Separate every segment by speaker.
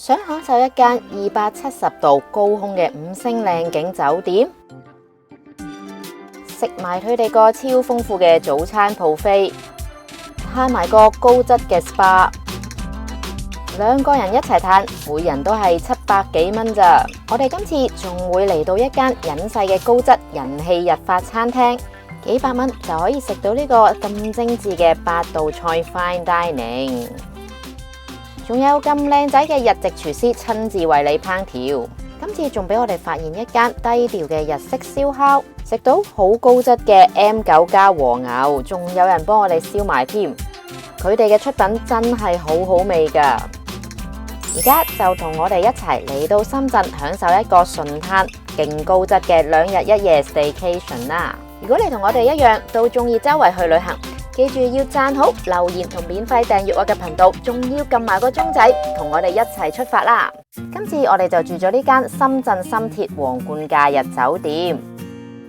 Speaker 1: 想享受一間270度高空嘅5星靚景酒店，食埋佢哋個超豐富嘅早餐 buffet，嘆埋個高質嘅 SPA， 兩個人一齊嘆，每人都係700幾蚊咋。我哋今次仲會嚟到一間隱世嘅高質人氣日法餐廳，幾百蚊就可以食到呢個咁精緻嘅8道菜 fine dining。仲有咁靚仔嘅日籍廚師親自為你烹調，今次仲俾我哋發現一間低調嘅日式燒烤，食到好高質嘅 M9 加和牛，仲有人幫我哋燒埋添。佢哋嘅出品真係好好味㗎。而家就同我哋一齊嚟到深圳，享受一個純嘆勁高質嘅2日1夜 staycation 啦！如果你同我哋一樣都中意周圍去旅行，記住要讚好、留言同免費訂閱我嘅頻道，仲要撳埋個鐘仔，同我哋一齊出發啦！今次我哋就住咗呢間深圳深鐵皇冠假日酒店。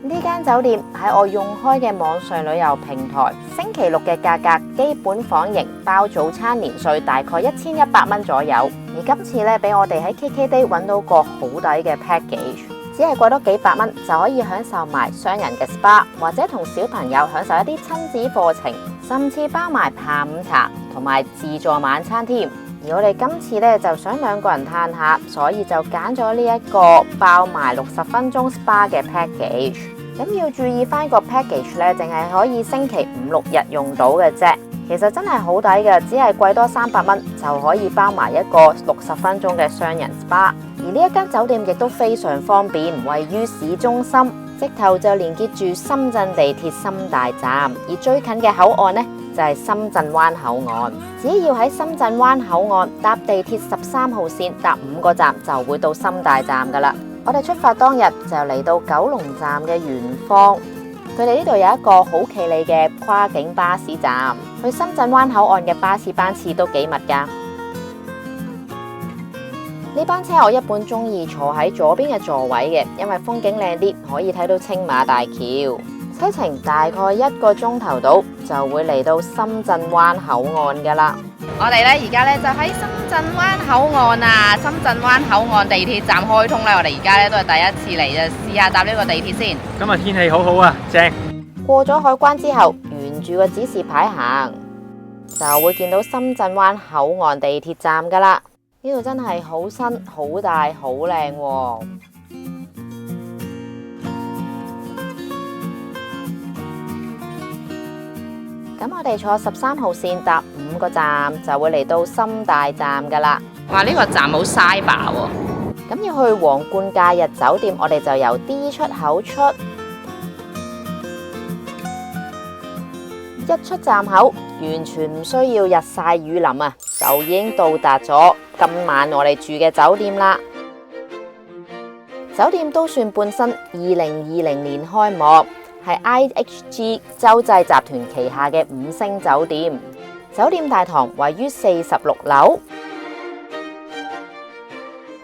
Speaker 1: 呢間酒店喺我用開嘅網上旅遊平台，星期6嘅價格基本房型包早餐年稅大概1100蚊左右。而今次咧，俾我哋喺 KKday 揾到個好抵嘅 package， 只係貴多幾百蚊就可以享受埋雙人嘅 SPA， 或者同小朋友享受一啲親子課程，甚至包埋下午茶同埋自助晚餐添。而我哋今次咧就想2個人嘆下，所以就揀咗呢一個包埋60分鐘 SPA 嘅 package。咁要注意翻個 package 咧，淨係可以星期5、6日用到嘅啫。其實真係好抵嘅，只係貴多300蚊就可以包埋一個60分鐘嘅雙人 SPA。而呢一間酒店亦都非常方便，位於市中心，直頭就連結住深圳地鐵深大站。而最近嘅口岸呢，就係深圳灣口岸，只要喺深圳灣口岸搭地鐵13號線搭5個站就會到深大站噶啦。我哋出發當日就嚟到九龍站嘅圓方，佢哋呢度有一個好企理嘅跨境巴士站，去深圳灣口岸嘅巴士班次都幾密噶。呢班車我一般中意坐喺左邊嘅座位嘅，因為風景靚啲，可以睇到青馬大橋。車程大概1個鐘頭到，就會嚟到深圳灣口岸噶啦。我哋咧而家咧就喺深圳灣口岸啊！深圳灣口岸地鐵站開通咧，我哋而家咧都係第一次嚟啊，試下搭呢個地鐵先。
Speaker 2: 今日天氣好好啊，正！
Speaker 1: 過咗海關之後，沿住個指示牌行，就會見到深圳灣口岸地鐵站噶啦。呢度真係好新、好大、好靚喎！咁我哋坐13號線搭5個站，就會嚟到深大站噶啦。哇！呢個站好嘥吧喎！咁要去皇冠假日酒店，我哋就由 D 出口出。一出站口，完全唔需要日曬雨淋啊，就已經到達咗今晚我哋住嘅酒店啦。酒店都算半新，2020年開幕，係 IHG 洲際集團旗下嘅5星酒店。酒店大堂位於46樓。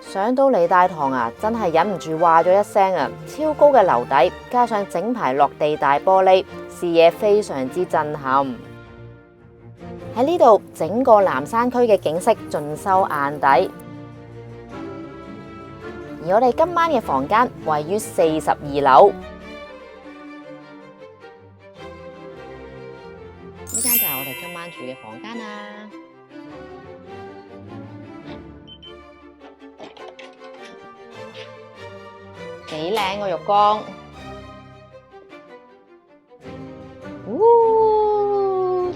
Speaker 1: 上到嚟大堂啊，真係忍唔住話咗一聲啊！超高嘅樓底，加上整排落地大玻璃，視野非常之震撼。喺呢度，整個南山區嘅景色盡收眼底。而我哋今晚嘅房間位於42樓。呢間就係我哋今晚住嘅房間啦。幾靚個浴缸，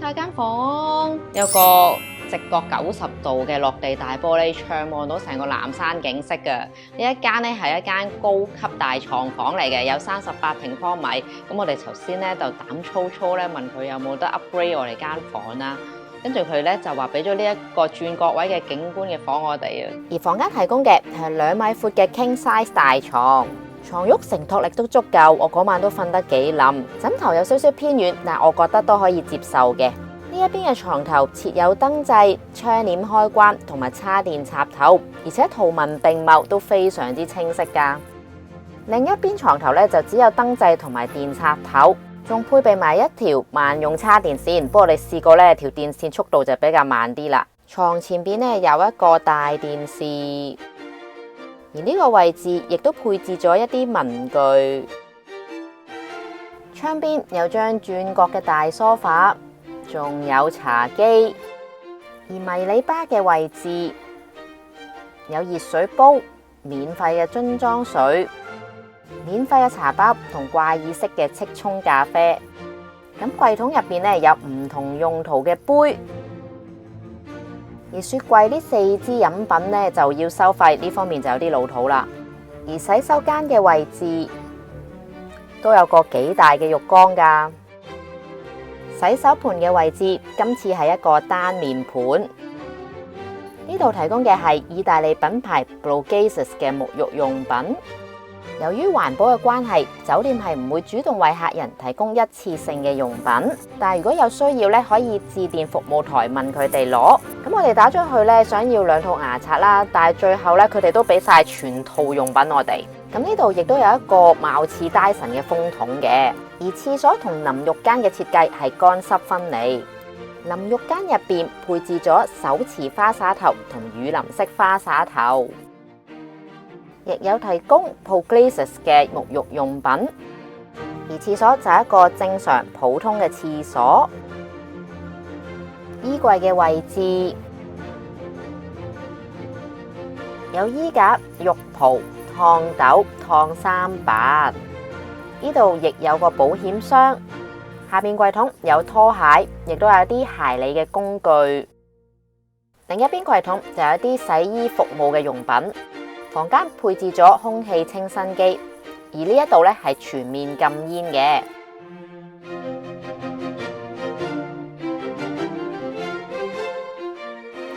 Speaker 1: 大間房有個直角90度嘅落地大玻璃窗，望到成個南山景色嘅。呢一間咧係一間高級大床房嚟嘅，有38平方米。咁我哋頭先咧就膽粗粗咧問佢有冇得 upgrade 我哋間房啦。跟住佢咧就話俾咗呢一個轉角位嘅景觀嘅房我哋啊。而房間提供嘅係2米闊嘅 king size 大床，床褥承托力都足夠，我嗰晚都瞓得幾冧。枕頭有少少偏軟，但我覺得都可以接受嘅。呢一邊嘅床頭設有燈掣、窗簾開關同埋叉電插頭，而且圖文並茂，都非常之清晰噶。另一邊床頭咧就只有燈掣同埋電插頭。仲配備埋一條萬用叉電線，不過我哋試過呢條電線速度就比較慢啲啦。床前邊呢有一個大電視，而呢個位置亦都配置咗一啲文具。窗邊有張轉角嘅大梳化，仲有茶几。而迷你吧嘅位置有熱水煲、免費嘅樽裝水、免費嘅茶包同掛耳式嘅即沖咖啡。咁櫃桶入邊呢有唔同用途嘅杯。而雪櫃呢4支飲品呢就要收費，呢方面就有啲老土啦。而洗手間嘅位置都有個幾大嘅浴缸噶。洗手盤嘅位置今次係一個單面盤。呢度提供嘅係意大利品牌 Borghese 嘅沐浴用品。由於環保嘅關係，酒店係唔會主動為客人提供一次性嘅用品，但係如果有需要咧，可以致電服務台問佢哋攞。咁我哋打咗去咧，想要2套牙刷啦，但係最後咧佢哋都俾晒全套用品我哋。咁呢度亦都有一個貌似 Dyson 嘅風筒嘅，而廁所同淋浴間嘅設計係乾濕分離。淋浴間入邊配置咗手持花灑頭同雨淋式花灑頭。亦有提供 Borghese 嘅沐浴用品，而廁所就係一個正常普通嘅廁所。衣櫃嘅位置有衣架、浴袍、燙斗、燙衫板。呢度亦有個保險箱。下邊櫃桶有拖鞋，亦都有啲鞋理嘅工具。另一邊櫃桶就有啲洗衣服務嘅用品。房間配置咗空氣清新機，而呢一度咧係全面禁煙嘅。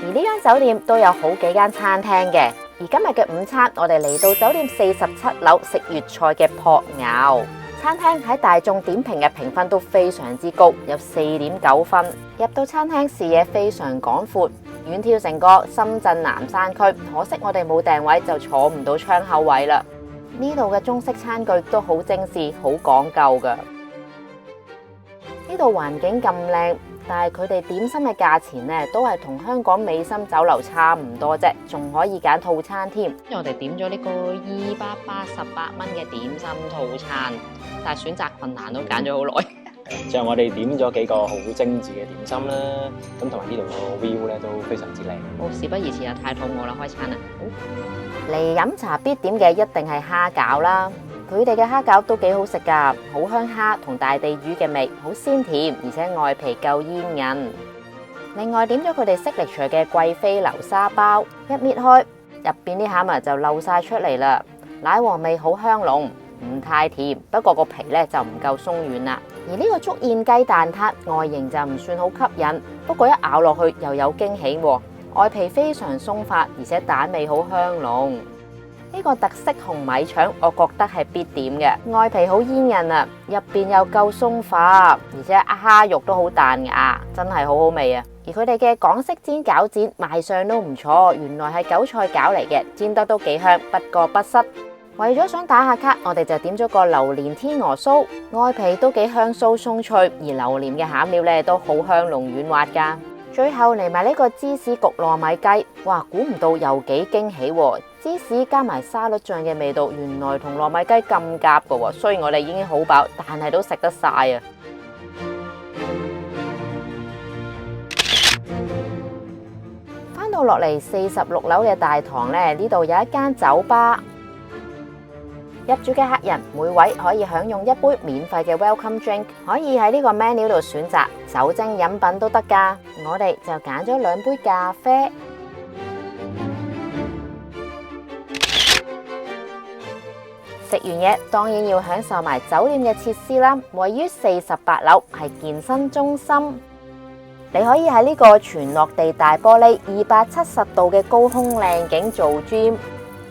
Speaker 1: 而呢間酒店都有好幾間餐廳嘅。而今日嘅午餐，我哋嚟到酒店47樓食粵菜嘅砵窯餐廳，喺大眾點評嘅評分都非常之高，有4.9分。入到餐廳視野非常廣闊。遠眺成個深圳南山區，可惜我哋冇訂位就坐唔到窗口位啦。呢度嘅中式餐具都好精緻，好講究噶。呢度環境咁靚，但係佢哋點心嘅價錢呢，都係同香港美心酒樓差唔多啫，仲可以揀套餐添。因為我哋點咗呢個288蚊嘅點心套餐，但係選擇困難都揀咗好耐。
Speaker 2: 最後我哋點咗幾個好精緻嘅點心啦，咁同埋呢度個 view 咧都非常之靚。
Speaker 1: 好，事不宜遲啊，太肚餓啦，開餐啦！嚟飲茶必點嘅一定係蝦餃啦，佢哋嘅蝦餃都幾好食噶，好香蝦同大地魚嘅味，好鮮甜，而且外皮夠煙韌。另外點咗佢哋signature嘅貴妃流沙包，一搣開入邊啲餡就漏晒出嚟啦，奶黃味好香濃，唔太甜，不過個皮咧就唔夠鬆軟啦。而呢個竹燕雞蛋撻外形就唔算好吸引，不過一咬落去又有驚喜喎。外皮非常鬆化，而且蛋味好香濃。呢個特色紅米腸我覺得係必點嘅，外皮好煙韌啊，入邊又夠鬆化，而且蝦肉都好彈牙，真係好好味啊！而佢哋嘅港式煎餃子賣相都唔錯，原來係韭菜餃嚟嘅，煎得都幾香，不過不失。為咗想打下卡，我哋就點咗個榴蓮天鵝酥，外皮都幾香酥鬆脆，而榴蓮嘅餡料咧都好香濃軟滑噶。最後嚟埋呢個芝士焗糯米雞，哇，估唔到又幾驚喜喎！芝士加埋沙律醬嘅味道，原來同糯米雞咁夾噶喎。雖然我哋已經好飽，但係都食得晒啊！翻到落嚟46樓嘅大堂咧，呢度有一間酒吧。入住嘅客人每位可以享用一杯免費嘅 welcome drink， 可以喺呢個 menu 度選擇酒精飲品都得㗎。我哋就揀咗2杯咖啡。食完嘢當然要享受埋酒店嘅設施啦。位於48樓係健身中心，你可以喺呢個全落地大玻璃270度嘅高空靚景做 gym，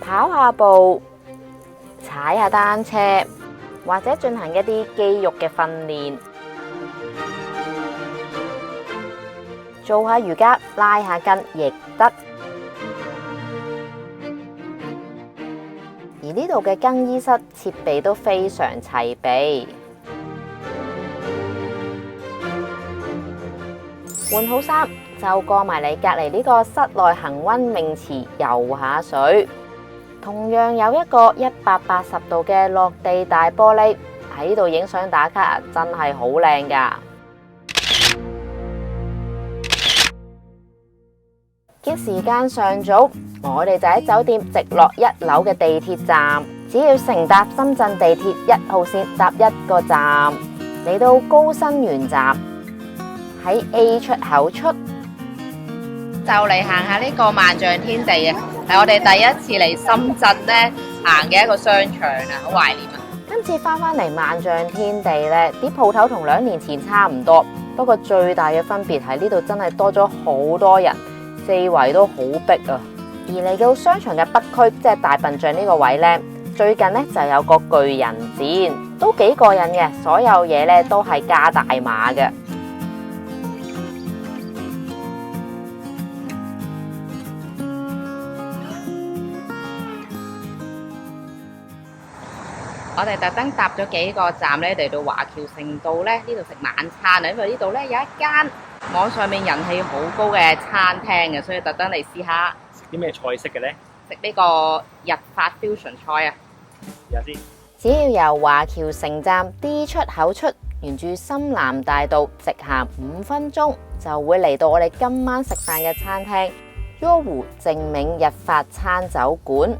Speaker 1: 跑下步，踩下單車，或者進行一啲肌肉嘅訓練，做下瑜伽，拉下筋亦得。而呢度嘅更衣室設備都非常齊備，換好衫，就過埋嚟隔離呢個室內恆溫泳池游下水。同樣有一個180度嘅落地大玻璃，喺度影相打卡真係好靚㗎。嘅時間尚早，我哋就喺酒店直落1樓嘅地鐵站，只要乘搭深圳地鐵1號線搭1個站，嚟到高新園站，喺 A 出口出，就嚟行下呢個萬象天地啊！係我哋第一次嚟深圳咧行嘅一個商場啊，好懷念啊！今次翻嚟萬象天地咧，啲鋪頭同2年前差唔多，不過最大嘅分別係呢度真係多咗好多人，四圍都好逼啊！而嚟到商場嘅北區，即係大笨象呢個位呢，最近呢就有個巨人展，都幾過癮嘅，所有嘢呢都係加大碼嘅。我哋特登搭咗幾個站呢，嚟到華僑城道呢度食晚餐啊，因為呢度呢有一間網上面人氣好高嘅餐廳嘅，所以特登嚟試下。
Speaker 2: 啲咩菜式嘅咧？
Speaker 1: 食呢個日法 fusion 菜啊！
Speaker 2: 試下先。
Speaker 1: 只要由華僑城站 D 出口出，沿住深南大道直行5分鐘，就會嚟到我哋今晚食飯嘅餐廳 YOHU 正銘日法餐酒館。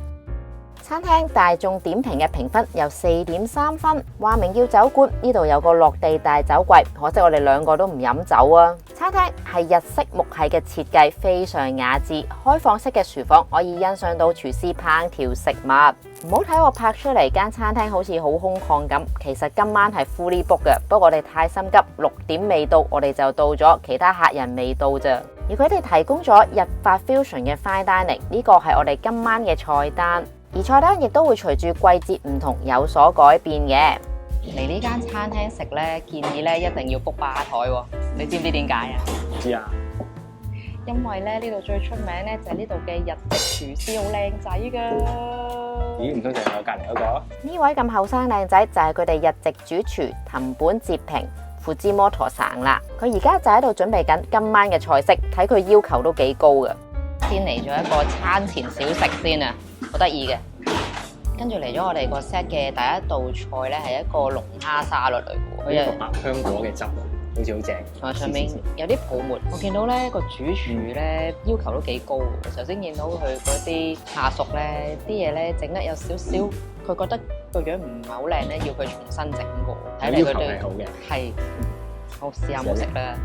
Speaker 1: 餐廳大眾點評嘅評分有4.3分，話明叫酒館，呢度有個落地大酒櫃，可惜我哋2個都唔飲酒啊！餐廳係日式木系嘅設計，非常雅致，開放式嘅廚房可以欣賞到廚師烹調食物。唔好睇我拍出嚟間餐廳好似好空曠咁，其實今晚係 fully book 嘅，不過我哋太心急，6點未到我哋就到咗，其他客人未到咋。而佢哋提供咗日法 fusion 嘅 fine dining， 呢個係我哋今晚嘅菜單。而菜單亦都會隨住季節唔同有所改變嘅。嚟呢間餐廳食咧，建議咧一定要 book 吧台喎。你知唔知點解啊？
Speaker 2: 唔知啊。
Speaker 1: 因為咧呢度最出名咧就係呢度嘅日籍廚師好靚仔㗎。
Speaker 2: 咦？唔通就係我隔離嗰個？
Speaker 1: 呢位咁後生靚仔就係佢哋日籍主廚藤本哲平Fujimotoさん啦。佢而家就喺度準備緊今晚嘅菜式，睇佢要求都幾高㗎。先嚟咗一個餐前小食先啊！好得意嘅，跟住嚟咗我哋個 set 嘅第一道菜咧，係一個龍蝦沙律嚟嘅。
Speaker 2: 佢有個百香果嘅汁，好似好正。
Speaker 1: 同埋上面有啲泡沫。我見到咧個主廚咧要求都幾高。首先見到佢嗰啲下屬咧，啲嘢咧整得有少少，佢覺得個樣唔係好靚咧，要佢重新整過。睇嚟佢哋
Speaker 2: 係好嘅。係，
Speaker 1: 我試下冇食啦。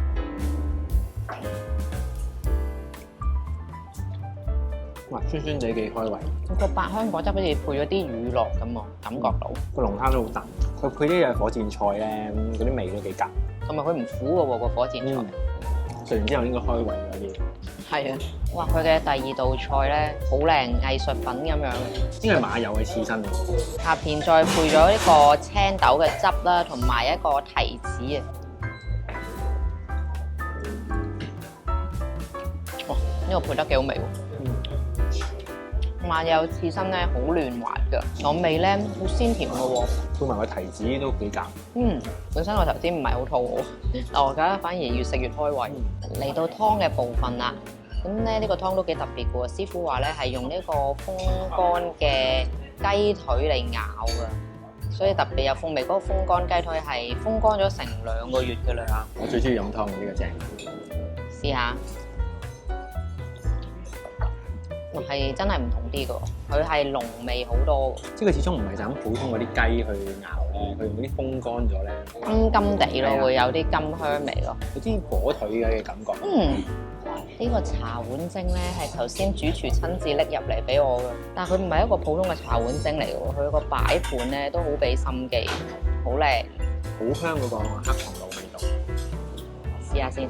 Speaker 2: 哇，酸酸地幾開胃。
Speaker 1: 個百香果汁好似配咗啲乳酪咁喎，感覺到。
Speaker 2: 個龍蝦都好彈，佢配啲嘅火箭菜咧，嗰啲味都幾夾。
Speaker 1: 同埋佢唔苦嘅喎，個火箭菜。
Speaker 2: 食完之後應該開胃嗰啲。係啊！
Speaker 1: 哇，佢嘅第2道菜咧好靚，藝術品咁樣。
Speaker 2: 應該係馬友嘅刺身。
Speaker 1: 下邊再配咗一個青豆嘅汁啦，同埋一個提子啊！哇，呢個配得幾好味喎！馬友刺身咧好嫩滑㗎，攞味咧好鮮甜嘅喎，
Speaker 2: 配埋個提子都幾夾。
Speaker 1: 本身我頭先唔係好肚餓，但我而家反而越食越開胃。嚟到湯嘅部分啦，咁咧呢個湯都幾特別嘅喎，師傅話咧係用呢個風乾嘅雞腿嚟熬㗎，所以特別有風味。嗰個風乾雞腿係風乾咗成2個月㗎啦。
Speaker 2: 我最中意飲湯嘅呢個正。
Speaker 1: 試下。係真係唔同啲嘅，佢係濃味好多。
Speaker 2: 即係佢始終唔係就咁普通嗰啲雞去熬咧，佢用嗰啲風乾咗咧，
Speaker 1: 甘甘地咯，會有啲甘香味咯。
Speaker 2: 有啲火腿嘅感覺。
Speaker 1: 呢個茶碗蒸咧係頭先主廚親自拎入嚟俾我嘅，但係佢唔係一個普通嘅茶碗蒸嚟嘅喎，佢個擺盤咧都好俾心機，好靚，
Speaker 2: 好香嗰個黑松露味道。
Speaker 1: 試下先。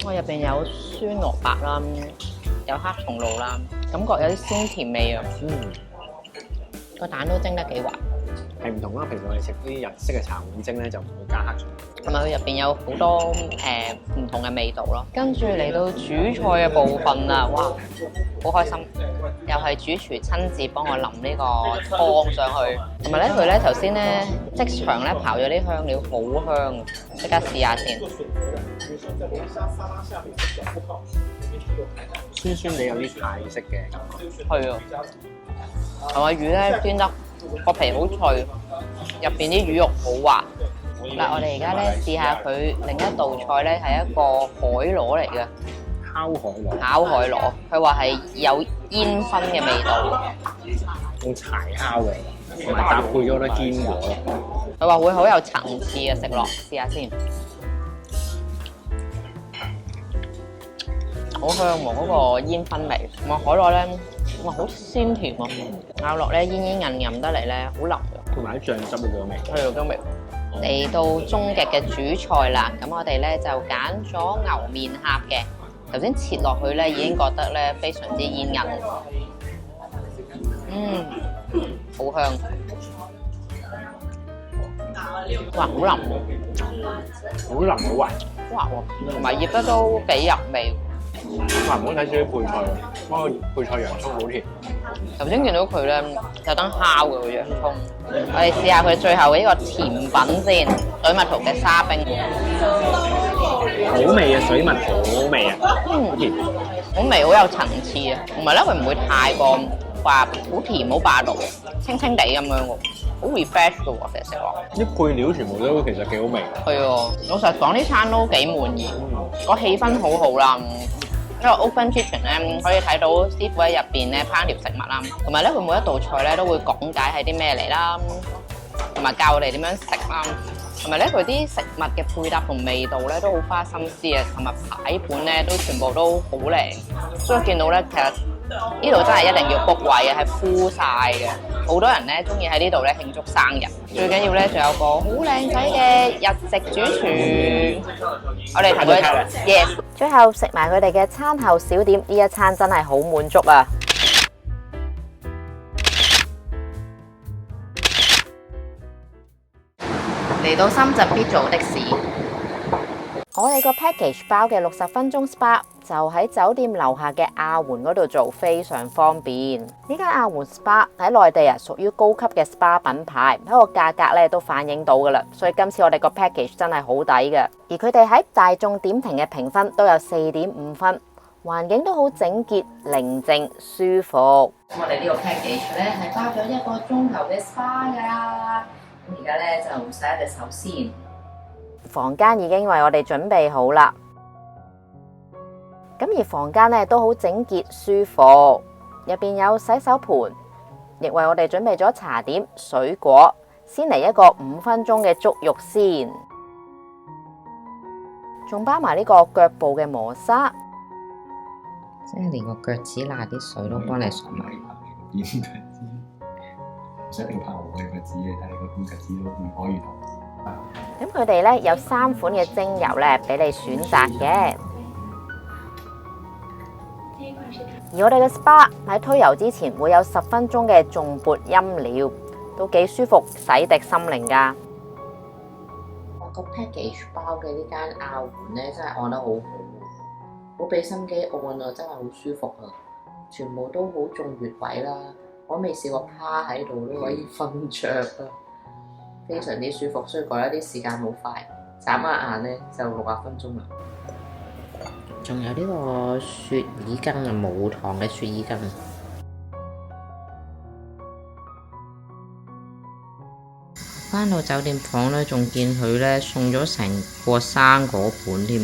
Speaker 1: 我入邊有酸蘿蔔啦，有黑松露啦，感覺有啲鮮甜味啊。個蛋都蒸得幾滑，
Speaker 2: 係唔同啦。平時我哋食啲日式嘅茶碗蒸咧，就唔會加黑醋。
Speaker 1: 同埋佢入邊有好多唔同嘅味道咯。跟住嚟到主菜嘅部分啦，哇，好開心！又係主廚親自幫我淋呢個湯上去，同埋咧佢咧頭先咧即場咧刨咗啲香料，好香，即刻試下先。
Speaker 2: 酸酸地有啲泰式嘅感覺。
Speaker 1: 係啊，同埋魚咧煎得個皮好脆，入邊啲魚肉好滑。嗱，我哋而家咧試下佢另一道菜咧係一個海螺嚟嘅，烤海螺，佢話係有煙燻嘅味道，
Speaker 2: 用柴烤嘅，同埋搭配咗好多堅果咯。
Speaker 1: 佢話會好有層次嘅食落，試下先。好香喎，嗰個煙燻味，同埋海螺咧，哇好鮮甜啊！咬落咧煙煙韌韌得嚟咧，好腍嘅，
Speaker 2: 同埋啲醬汁嗰個味。
Speaker 1: 係啊，都味。嚟到終極嘅主菜啦，咁我哋咧就揀咗牛面頰嘅。頭先切落去咧，已經覺得咧非常之煙韌，好香，哇，好腍，
Speaker 2: 好腍好滑，
Speaker 1: 哇，同埋醃得都幾入味。
Speaker 2: 哇！唔好睇少啲配菜喎，嗰個配菜洋葱好甜。
Speaker 1: 頭先見到佢咧特登烤嘅個洋葱，我哋試下佢最後嘅呢個甜品先，水蜜桃嘅沙冰，
Speaker 2: 好味嘅水蜜桃，好味啊，好甜，
Speaker 1: 好味，好有層次啊，同埋咧佢唔會太過話好甜好霸道，清清地咁樣喎，好 refresh 嘅喎，成日食落。
Speaker 2: 啲配料全部都其實幾好味。
Speaker 1: 係啊，老實講呢餐都幾滿意，個氣氛好好啦。因為 Open Kitchen 咧可以睇到師傅喺入邊咧烹調食物啦，同埋咧佢每一道菜咧都會講解係啲咩嚟啦，同埋教我哋點樣食啦，同埋咧佢啲食物嘅配搭同味道咧都好花心思啊，同埋擺盤咧都全部都好靚，所以見到咧其實呢度真係一定要 book 位嘅，係 full 曬嘅，好多人咧中意喺呢度咧慶祝生日，最緊要咧仲有個好靚仔嘅日籍主廚，我哋同佢 yes。最後食埋佢哋嘅餐後小點，呢一餐真係好滿足啊！嚟到深圳必做的事，我哋個 package 包嘅60分鐘 SPA 就喺酒店樓下嘅亞媛嗰度做，非常方便。呢間亞媛 SPA 喺內地屬於高級嘅 SPA 品牌，喺個價格咧都反映到噶啦，所以今次我哋個 package 真係好抵嘅。而佢哋喺大眾點評嘅評分都有4.5分，環境都好整潔、寧靜、舒服。咁我哋呢個 package 咧係包咗1個鐘頭嘅 SPA 噶啦，咁而家咧就洗一隻手先。房間已經為我哋準備好啦。咁而房間咧都好整潔舒服，入邊有洗手盆，亦為我哋準備咗茶點、水果。先嚟一個5分鐘嘅足浴先，仲包埋呢個腳部嘅磨砂，即係連個腳趾罅啲水都幫你掃埋。
Speaker 3: 點腳趾？唔使一定拍我嘅腳趾嘅，睇你個邊腳趾都唔可以同。
Speaker 1: 咁佢哋咧有3款嘅精油咧俾你選擇嘅。而我哋嘅 SPA 喺推油之前會有10分鐘嘅頌缽音療，都幾舒服，洗滌心靈噶。個 package 包嘅呢間亞媛咧真係按得好好，好俾心機按啊，真係好舒服啊！全部都好中穴位啦，我未試過趴喺度都可以瞓着啊，非常之舒服。所以覺得啲時間好快，眨下眼咧就60分鐘啦。仲有呢個雪耳羹啊，無糖嘅雪耳羹。返到酒店房咧，仲見佢咧送咗成個生果盤添。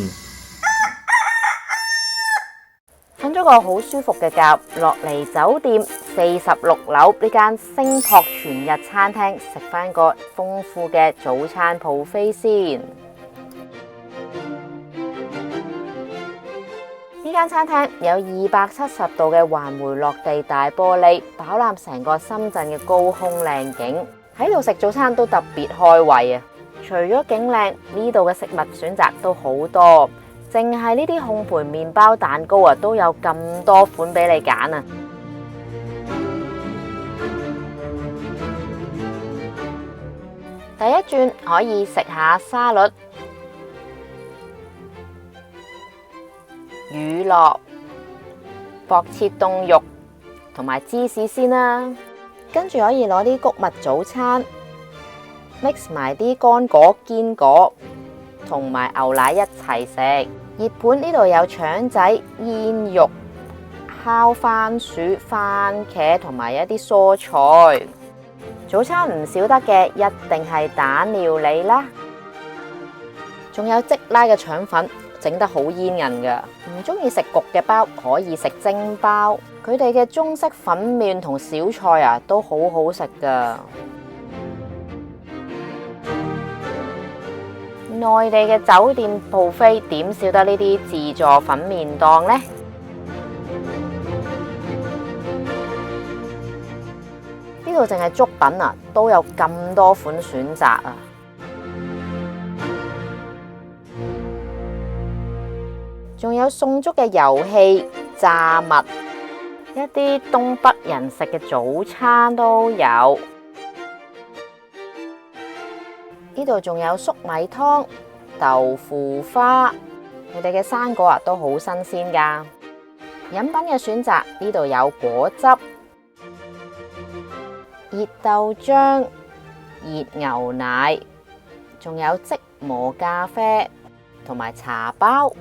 Speaker 1: 瞓咗個好舒服嘅覺，落嚟酒店46樓呢間星泊全日餐廳食返個豐富嘅早餐 buffet先。呢間餐廳有270度嘅環迴落地大玻璃，飽覽成個深圳嘅高空靚景。喺度食早餐都特別開胃啊！除咗景靚，呢度嘅食物選擇都好多，淨係呢啲烘焙麵包、蛋糕啊，都有咁多款俾你揀啊！第一轉可以食下沙律、乳酪、薄切凍肉同埋芝士先啦，跟住可以攞啲穀物早餐 mix 埋啲乾果、堅果同埋牛奶一齊食。熱盤呢度有腸仔、煙肉、烤番薯、番茄同埋一啲蔬菜。早餐唔少得嘅一定係蛋料理啦，仲有即拉嘅腸粉，整得好煙韌㗎。唔中意食焗嘅包可以食蒸包，佢哋嘅中式粉麵同小菜啊都好好食㗎。內地嘅酒店buffet點少得呢啲自助粉麵檔呢？呢度淨係粥品啊，都有咁多款選擇啊！仲有送粥嘅遊戲、炸物，一啲東北人食嘅早餐都有。呢度仲有粟米湯、豆腐花，佢哋嘅生果啊都好新鮮㗎。飲品嘅選擇，呢度有果汁、熱豆漿、熱牛奶，仲有即磨咖啡同埋茶包。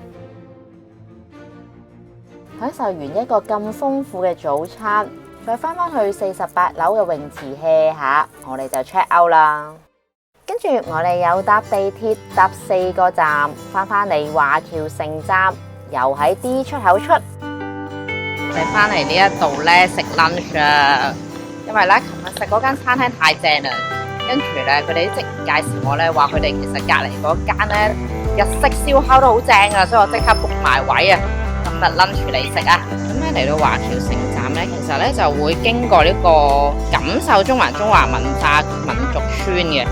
Speaker 1: 享受完一個咁豐富嘅早餐，再返去48樓嘅泳池 hea 下，我哋就 check out 啦。跟住我哋又搭地鐵搭4個站，返嚟華僑城站，又喺 D 出口出。我哋返嚟呢一度咧食 lunch 啊，因為咧琴日食嗰間餐廳太正啦，跟住咧佢哋一直介紹我咧話佢哋其實隔離嗰間咧日式燒烤都好正啊，所以我即刻 book 埋位啊，今日 lunch 嚟食啊。咁咧嚟到華僑城站咧，其實咧就會經過呢個感受中環中華文化民族村嘅。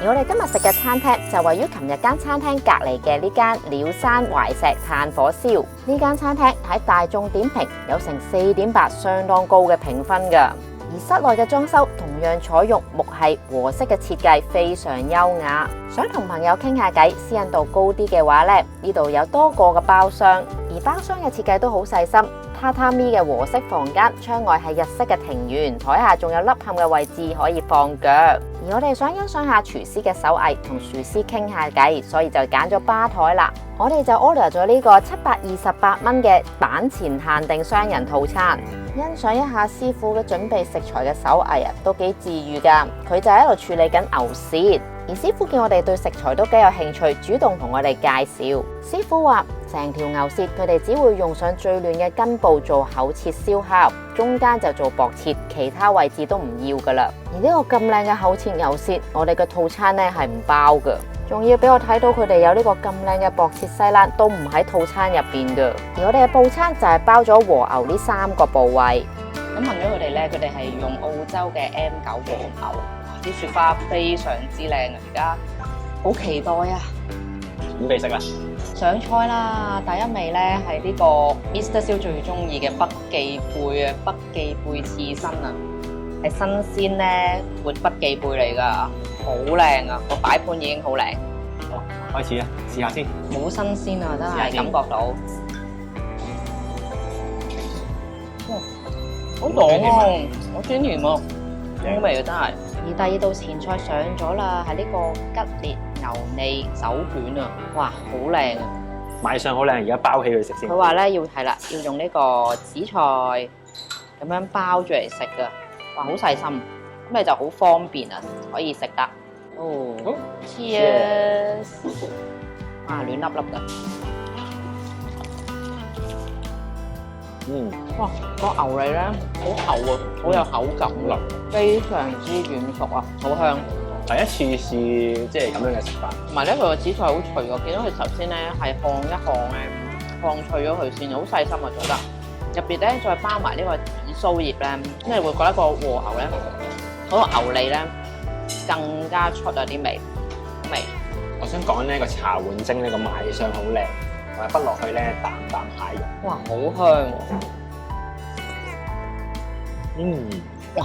Speaker 1: 而我哋今日食嘅餐廳就位於琴日間餐廳隔離嘅呢間鳥山懷石炭火燒。呢間餐廳喺大眾點評有成4.8，相當高嘅評分㗎。而室內嘅裝修同樣採用木系和式嘅設計，非常優雅。想同朋友傾下偈，私隱度高啲嘅話咧，呢度有多個嘅包廂，而包廂嘅設計都好細心。榻榻米嘅和式房間，窗外係日式嘅庭園，台下仲有凹陷嘅位置可以放腳。而我哋想欣賞下廚師嘅手藝，同廚師傾下偈，所以就揀咗吧台啦。我哋就 order 咗呢個728蚊嘅板前限定雙人套餐。欣賞一下師傅嘅準備食材嘅手藝啊，都幾治癒㗎。佢就喺度處理緊牛舌，而師傅見我哋對食材都幾有興趣，主動同我哋介紹。師傅話成條牛舌佢哋只會用上最嫩嘅根部做厚切燒烤，中間就做薄切，其他位置都唔要㗎啦。而呢個咁靚嘅厚切牛舌，我哋嘅套餐呢係唔包㗎。仲要俾我睇到佢哋有呢個咁靚嘅薄切西蘭，都唔喺套餐入邊嘅。而我哋嘅套餐就係包咗和牛呢3個部位。咁問咗佢哋咧，佢哋係用澳洲嘅 M9 和牛，啲雪花非常之靚啊！而家好期待啊！
Speaker 2: 準備食啦！
Speaker 1: 上菜啦！第一味咧係呢個 Mr. 蕭最中意嘅北寄貝啊，北寄貝刺身啊，係新鮮咧活北寄貝嚟㗎。好靚啊！個擺盤已經好靚。
Speaker 2: 好，開始啊！試下先。
Speaker 1: 好新鮮啊！真係感覺到。好爽啊！好鮮甜啊！好味啊！真係。而第二道前菜上咗啦，係呢個吉列牛脷手卷啊！哇，好靚啊！
Speaker 2: 賣相好靚，而家包起佢食先。
Speaker 1: 佢話咧要用呢個紫菜咁樣包住嚟食㗎。哇，好細心。咁你就好方便啊，可以食得。哦，好 ，Cheers！ 哇，暖粒粒㗎。哇，個牛脷咧好厚啊，好有口感㗎，非常之軟熟啊，好香。
Speaker 2: 第一次試即係咁樣嘅食法。
Speaker 1: 同埋咧，佢個紫菜好脆，我見到佢頭先咧係烘一烘咧，烘脆咗佢先，好細心啊做得。入邊咧再包埋呢個紫蘇葉咧，即係會覺得個和牛咧，嗰個牛脷咧更加出啊啲味。
Speaker 2: 我想講呢個茶碗蒸呢個賣相好靚，同埋滗落去咧啖啖蟹肉。
Speaker 1: 哇，好香喎！哇，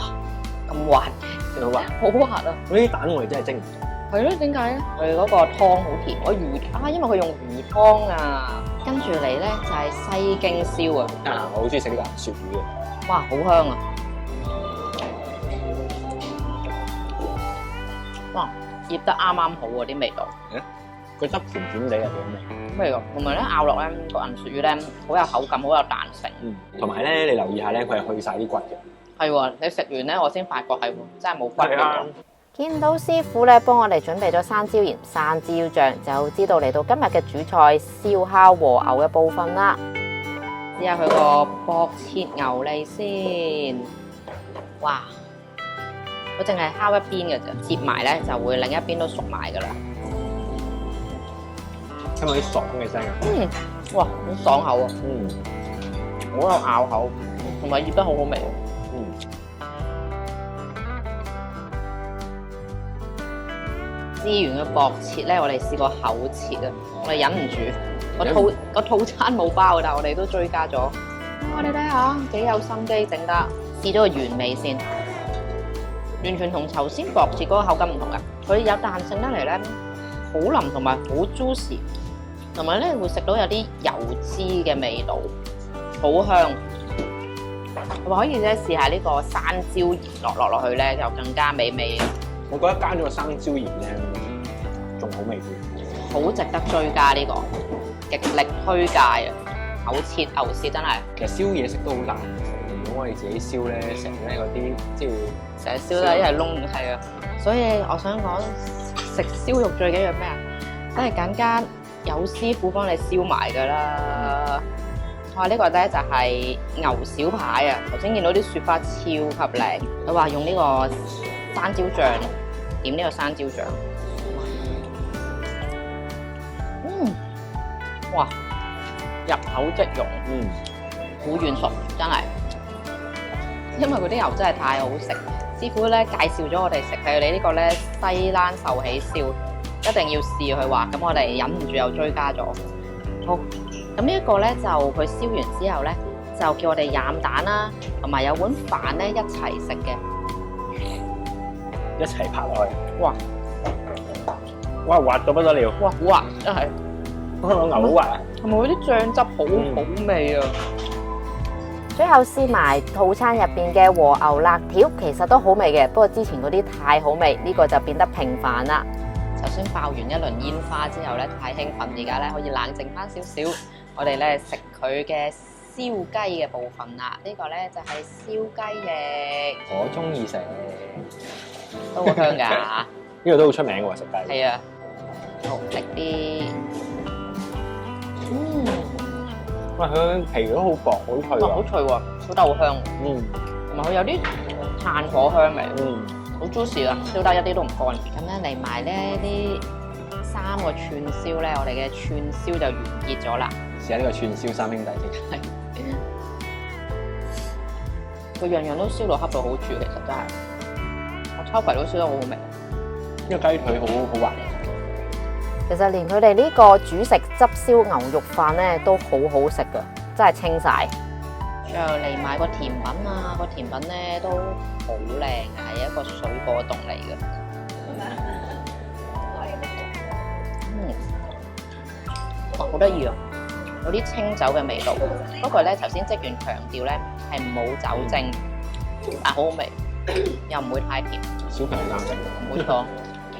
Speaker 1: 咁滑，
Speaker 2: 好滑。
Speaker 1: 好滑啊！
Speaker 2: 嗰啲蛋我哋真係蒸唔到。
Speaker 1: 係咯，點解咧？佢嗰個湯好甜，我魚因為佢用魚湯啊。跟住嚟咧就係西京燒啊！
Speaker 2: 啊，我好中意食呢個鹹鱈魚嘅。
Speaker 1: 哇，好香啊！哇，醃得啱啱好啊啲味道。
Speaker 2: 個汁甜甜地啊，幾味。
Speaker 1: 咩㗎？同埋咧咬落咧個銀鱈魚咧好有口感，好有彈性。
Speaker 2: 同埋咧，你留意下咧，佢係去晒啲骨嘅。
Speaker 1: 係喎，你食完咧，我先發覺係喎，真係冇骨嘅。
Speaker 4: 見到師傅咧幫我哋準備咗山椒鹽、山椒醬，就知道嚟到今日嘅主菜燒烤和牛嘅部分啦。
Speaker 1: 試下佢個薄切牛脷先，哇！佢淨係烤一邊嘅啫，切埋咧就會另一邊都熟埋噶啦。
Speaker 2: 聽到啲爽嘅聲啊！
Speaker 1: 哇，好爽口啊！好有咬口，同埋醃得好好味。資源嘅薄切咧，我哋試過厚切啊，我哋忍唔住個套餐冇包，但係我哋都追加咗。哇！你睇下幾有心機整得，試咗個原味先，完全同頭先薄切嗰個口感唔同嘅。佢有彈性得嚟咧，好腍同埋好 juicy， 同埋咧會食到有啲油脂嘅味道，好香。同埋可以咧試下呢個山椒鹽落去咧，就更加美味。
Speaker 2: 我覺得加咗個生椒鹽咧，仲好味啲，
Speaker 1: 好值得追加呢個，極力推介啊！厚切牛舌真係，
Speaker 2: 其實燒嘢食都好難。如果我哋自己燒咧，成咧嗰啲即係
Speaker 1: 成日燒得一係燶，係啊！所以我想講食燒肉最緊要咩啊？梗係揀間有師傅幫你燒埋㗎啦。哇！呢個咧就係牛小排啊！頭先見到啲雪花超級靚，佢話用呢個山椒醬。點呢個山椒醬，哇，入口即溶，好軟熟，真係，因為嗰啲油真係太好食。師傅咧介紹咗我哋食佢哋呢個咧西冷壽喜燒，一定要試佢話，咁我哋忍唔住又追加咗。好，咁呢一個咧就佢燒完之後咧，就叫我哋飲蛋啦，同埋有碗飯咧一齊食嘅。
Speaker 2: 一齊拍落去，
Speaker 1: 哇！
Speaker 2: 哇，滑到不得了！
Speaker 1: 哇，好滑真係，
Speaker 2: 香港牛好滑啊！
Speaker 1: 同埋嗰啲醬汁好好味啊！
Speaker 4: 最後試埋套餐入邊嘅和牛辣條，其實都好味嘅，不過之前嗰啲太好味，呢個就變得平凡啦。
Speaker 1: 頭先爆完一輪煙花之後咧，太興奮，而家咧可以冷靜翻少少，我哋咧食佢嘅燒雞嘅部分啦。呢個咧就係燒雞翼，
Speaker 2: 我中意食。
Speaker 1: 都好香㗎，
Speaker 2: 呢個都好出名嘅喎，食雞。
Speaker 1: 係啊，好食啲。
Speaker 2: 哇！佢皮都好薄，好脆喎。
Speaker 1: 好脆喎，燒得好香。同埋佢有啲炭火香味。好 juicy 啊，燒得一啲都唔乾。咁樣嚟埋咧啲3個串燒咧，我哋嘅串燒就完結咗啦。
Speaker 2: 試下呢個串燒三兄弟先。
Speaker 1: 佢樣樣都燒到恰到好處，其實真係。秋葵都燒得好好味，
Speaker 2: 呢個雞腿好滑。
Speaker 4: 其實連佢哋呢個主食汁燒牛肉飯咧都好好食噶，真係清晒。
Speaker 1: 最後嚟買個甜品啊，個甜品咧都好靚嘅，係一個水果凍嚟嘅。哇，好得意啊！有啲清酒嘅味道。不過咧，頭先職員強調咧係冇酒精，但好好味。又唔會太甜，
Speaker 2: 小朋友啱食。
Speaker 1: 冇錯，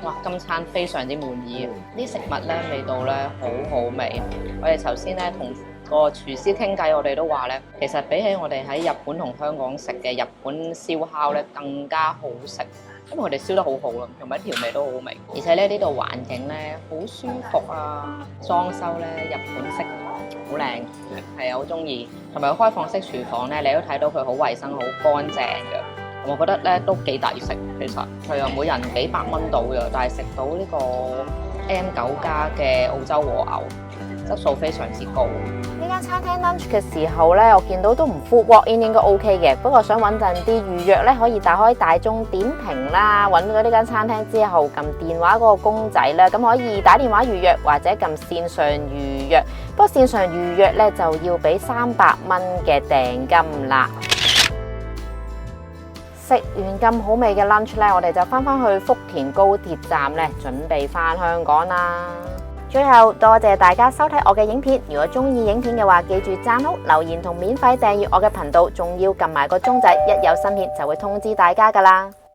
Speaker 1: 哇！今餐非常之滿意，啲食物咧味道咧好好味。我哋頭先咧同個廚師傾偈，我哋都話咧，其實比起我哋喺日本同香港食嘅日本燒烤咧更加好食，因為佢哋燒得好好啦，同埋調味都好好味。而且咧呢度環境咧好舒服啊，裝修咧日本式，好靚，係啊，好中意。同埋開放式廚房咧，你都睇到佢好衞生、好乾淨嘅。我覺得咧都幾抵食，其實佢又每人幾百蚊到嘅，但係食到呢個 M9+ 嘅澳洲和牛，質素非常之高。
Speaker 4: 呢間餐廳 lunch 嘅時候咧，我見到都唔 food walk in 應該 OK 嘅，不過想穩陣啲預約咧，可以打開大眾點評啦，揾咗呢間餐廳之後撳電話嗰個公仔啦，咁可以打電話預約或者撳線上預約，不過線上預約咧就要俾300蚊嘅訂金啦。食食完咁好味嘅 lunch 咧，我哋就翻去福田高鐵站咧，準備翻香港啦。最後多謝大家收睇我嘅影片，如果中意影片嘅話，記住讚好、留言同免費訂閱我嘅頻道，仲要撳埋個鐘仔，一有新片就會通知大家噶啦。